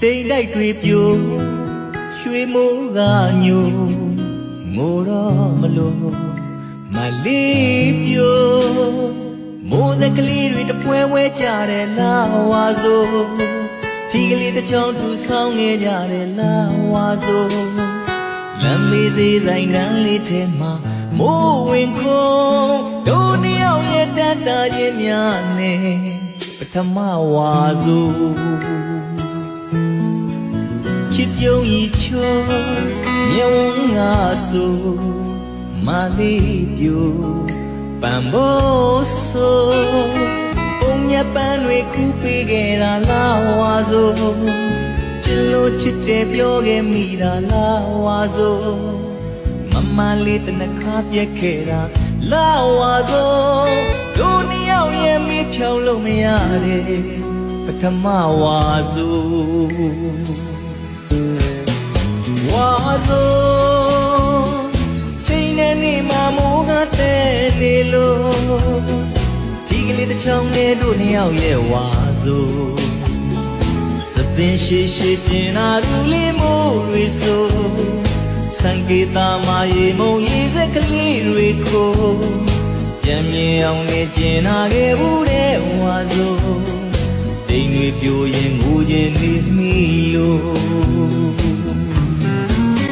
တိမ်တိုက်တွေပြိုရွှေမိုးကညိုငိုတော့မလို့မလေးပြိုမိုးသက်ကလေးတွေတပွဲဝဲကြတယ်လားဝါဆိုထီကလေးတစ်ချောင်းသူဆောင်နေကြတယ်လားဝါဆိုလမ်းလေးသေးဆိုင်တန်းလေးထဲမှာမိုးဝင်ခုံတို့နှစ်ယောက်ရဲ့တန်တာချင်းများနဲ့ပထမဝါဆိုချစ်ပြုံးဤချိုးမြဝန်းငါဆိုမလေးပြိုပန်ဖို့ဆိုပုံညပန်းတွေခုပေးခဲ့တာလားဝါဆိုချစ်လို့ချစ်တယ်ပြောခဲ့မိတာလားဝါဆိုမမလေးတနခါပြက်ခဲ့တာလားဝါဆိုတို့နှစ်ယောက်ရဲ့မိဖြောင်းလို့မရတယ်ပထမဝါဆိုဝါဆိုချိန်နဲ့နေမှာမိုးကတဲ့နေလို့ဒီကလေးတစ်ချောင်းနဲ့တို့နှစ်ယောက်ရဲ့ဝါဆိုစပင်ရှိရှိပြင်လာသူလေးမိုးတွေဆိုစံကေတာမာရေမုံရေစက်ကလေးတွေကိုပြန်မြင်အောင်နေကျင်နာခဲ့ဘူးတဲ့ဝါဆိုတိမ်တွေပြိုရင်ငိုခြင်းနေမိလို့